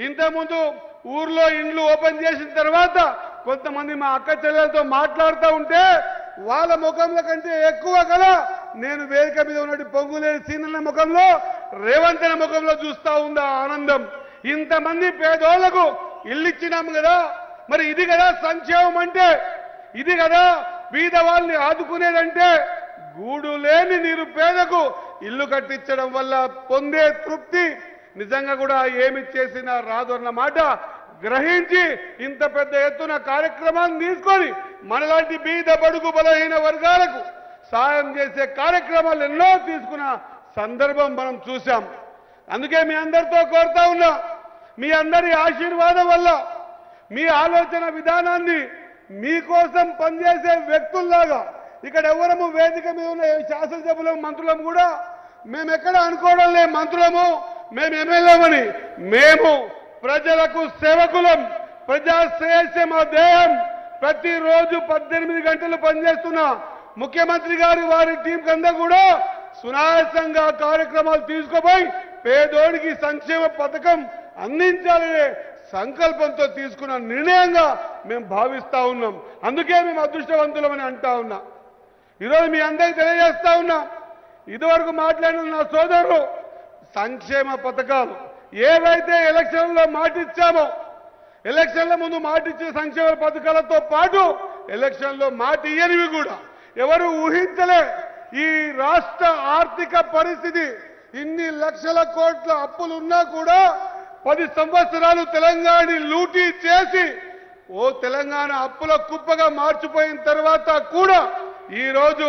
ఇంతకుముందు ఊర్లో ఇండ్లు ఓపెన్ చేసిన తర్వాత కొంతమంది మా అక్క చెల్లెలతో మాట్లాడుతూ ఉంటే వాళ్ళ ముఖంలో కంటే ఎక్కువ కదా నేను వేదిక మీద ఉన్నట్టు పొంగులేని సీనన్న ముఖంలో రేవంత్ అన్న ముఖంలో చూస్తా ఉందా ఆనందం. ఇంతమంది పేదోళ్లకు ఇల్లు ఇచ్చినాం కదా, మరి ఇది కదా సంక్షేమం అంటే, ఇది కదా బీద వాళ్ళని ఆదుకునేదంటే. గూడు లేని నిరుపేదకు ఇల్లు కట్టించడం వల్ల పొందే తృప్తి నిజంగా కూడా ఏమి చేసినా రాదు అన్న మాట గ్రహించి ఇంత పెద్ద ఎత్తున కార్యక్రమాన్ని తీసుకొని మనలాంటి బీద బడుగు బలహీన వర్గాలకు సాయం చేసే కార్యక్రమాలు ఎన్నో తీసుకున్న సందర్భం మనం చూశాం. అందుకే మీ అందరితో కోరుతా ఉన్నా, మీ అందరి ఆశీర్వాదం వల్ల మీ ఆలోచన విధానాన్ని మీకోసం పనిచేసే వ్యక్తుల్లాగా ఇక్కడ ఎవరము వేదిక మీద ఉన్న శాసనసభ్యులం మంత్రులం కూడా మేము ఎక్కడ అనుకోవడం లేదు మంత్రులము మేము ఎమ్మెల్యేమని. మేము ప్రజలకు సేవకులం. ప్రజా శ్రేయస్సే మా ధ్యేయం. ప్రతిరోజు 18 గంటలు పనిచేస్తున్న ముఖ్యమంత్రి గారు వారి టీం కందా కూడా సునాయాసంగా కార్యక్రమాలు తీసుకుపోయి పేదోడికి సంక్షేమ పథకం అందించాలనే సంకల్పంతో తీసుకున్న నిర్ణయంగా మేము భావిస్తా ఉన్నాం. అందుకే మేము అదృష్టవంతులమని అంటా ఉన్నా. ఈరోజు మీ అందరికీ తెలియజేస్తా ఉన్నా, ఇదివరకు మాట్లాడిన నా సోదరులు సంక్షేమ పథకాలు ఏవైతే ఎలక్షన్లో మాటిచ్చామో, ఎలక్షన్ల ముందు మాటిచ్చే సంక్షేమ పథకాలతో పాటు ఎలక్షన్లో మాట ఇయ్యనివి కూడా ఎవరు ఊహించలే. ఈ రాష్ట్ర ఆర్థిక పరిస్థితి ఇన్ని లక్షల కోట్ల అప్పులున్నా కూడా 10 సంవత్సరాలు తెలంగాణ లూటీ చేసి తెలంగాణ అప్పుల కుప్పగా మార్చిపోయిన తర్వాత కూడా ఈ రోజు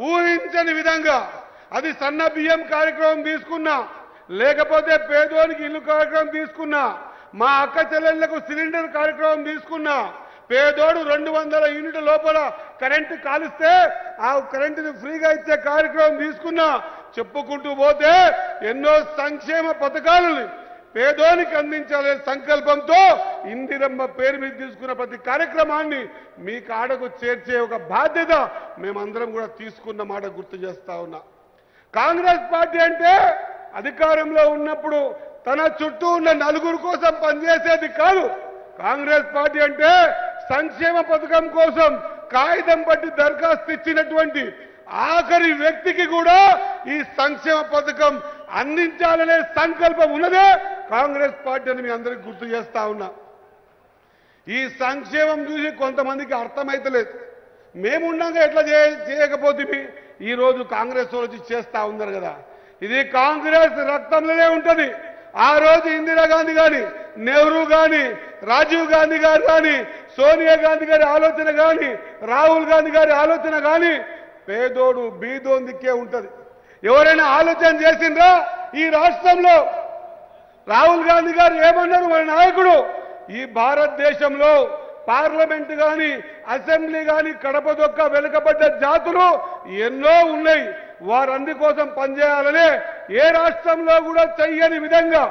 ఊహించని విధంగా అది సన్న బియ్యం కార్యక్రమం తీసుకున్నా, లేకపోతే పేదోనికి ఇల్లు కార్యక్రమం తీసుకున్నా, మా అక్క చెల్లెళ్లకు సిలిండర్ కార్యక్రమం తీసుకున్నా, పేదోడు 200 యూనిట్ల లోపల కరెంటు కాలిస్తే ఆ కరెంటుని ఫ్రీగా ఇచ్చే కార్యక్రమం తీసుకున్నా, చెప్పుకుంటూ పోతే ఎన్నో సంక్షేమ పథకాలని పేదోనికి అందించాలనే సంకల్పంతో ఇందిరమ్మ పేరు మీద తీసుకున్న ప్రతి కార్యక్రమాన్ని మీ కాడకు చేర్చే ఒక బాధ్యత మేమందరం కూడా తీసుకున్న మాట గుర్తు చేస్తా ఉన్నా. కాంగ్రెస్ పార్టీ అంటే అధికారంలో ఉన్నప్పుడు తన చుట్టూ ఉన్న నలుగురు కోసం పనిచేసేది కాదు. కాంగ్రెస్ పార్టీ అంటే సంక్షేమ పథకం కోసం కాగితం పట్టి దరఖాస్తు ఇచ్చినటువంటి ఆఖరి వ్యక్తికి కూడా ఈ సంక్షేమ పథకం అందించాలనే సంకల్పం ఉన్నదే కాంగ్రెస్ పార్టీ అని మీ అందరికీ గుర్తు చేస్తా ఉన్నా. ఈ సంక్షేమం చూసి కొంతమందికి అర్థమైతలేదు. మేముండగా ఎట్లా చేయకపోతే ఈ రోజు కాంగ్రెస్ వాళ్ళు చేస్తా ఉన్నారు కదా, ఇది కాంగ్రెస్ రక్తంలోనే ఉంటది. ఆ రోజు ఇందిరాగాంధీ గాని, నెహ్రూ గాని, రాజీవ్ గాంధీ గారు గాని, సోనియా గాంధీ గారి ఆలోచన గాని, రాహుల్ గాంధీ గారి ఆలోచన గాని పేదోడు బీదోందికే ఉంటది. ఎవరైనా ఆలోచన చేసిండ్రా ఈ రాష్ట్రంలో? రాహుల్ గాంధీ గారు ఏమన్నారు మన నాయకుడు, ఈ భారతదేశంలో పార్లమెంట్ గాని అసెంబ్లీ గాని కడప దొక్క వెనుకబడ్డ జాతులు ఎన్నో ఉన్నాయి, వారందరి కోసం పనిచేయాలనే ఏ రాష్ట్రంలో కూడా చెయ్యని విధంగా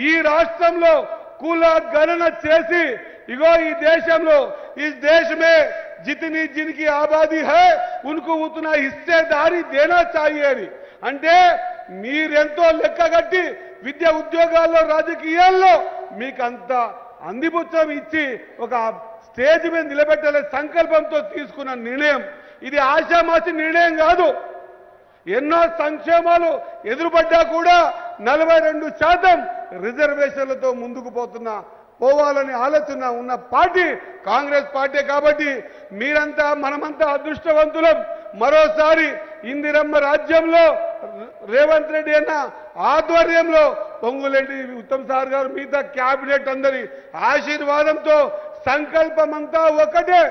ఈ రాష్ట్రంలో కుల గణన చేసి ఇగో ఈ దేశంలో ఈ దేశమే जितनी जिनकी आबादी है उनको उतना हिस्सेदारी देना चाहिए అని అంటే మీరెంతో లెక్కగట్టి విద్య ఉద్యోగాల్లో రాజకీయాల్లో మీకంత అందిపుచ్చం ఇచ్చి ఒక స్టేజ్ మీద నిలబెట్టాలనే సంకల్పంతో తీసుకున్న నిర్ణయం ఇది ఆశామాసి నిర్ణయం కాదు. ఎన్నో సంక్షేమాలు ఎదురుపడ్డా కూడా 42% రిజర్వేషన్లతో ముందుకు పోవాలని ఆలోచన ఉన్న పార్టీ కాంగ్రెస్ పార్టీ. కాబట్టి మీరంతా మనమంతా అదృష్టవంతులం. మరోసారి ఇందిరమ్మ రాజ్యంలో రేవంత్ రెడ్డి అన్న ఆధ్వర్యంలో పొంగులేటి ఉత్తమ్ సార్ గారు మిగతా క్యాబినెట్ అందరి ఆశీర్వాదంతో సంకల్పమంతా ఒకటే,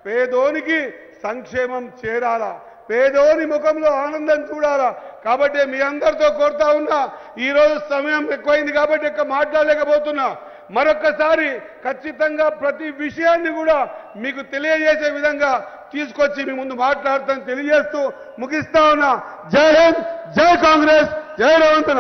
పేదోనికి సంక్షేమం చేరాలా, పేదోని ముఖంలో ఆనందం చూడాలా. కాబట్టి మీ అందరితో కోరుతా ఉన్నా, ఈరోజు సమయం ఎక్కువైంది కాబట్టి ఎక్కువ మాట్లాడలేకపోతున్నా. మరొకసారి ఖచ్చితంగా ప్రతి విషయాన్ని కూడా మీకు తెలియజేసే విధంగా తీసుకొచ్చి మీ ముందు మాట్లాడతాను తెలియజేస్తూ ముగిస్తా ఉన్నా. జై హింద్, జై కాంగ్రెస్, జై రేవంత్.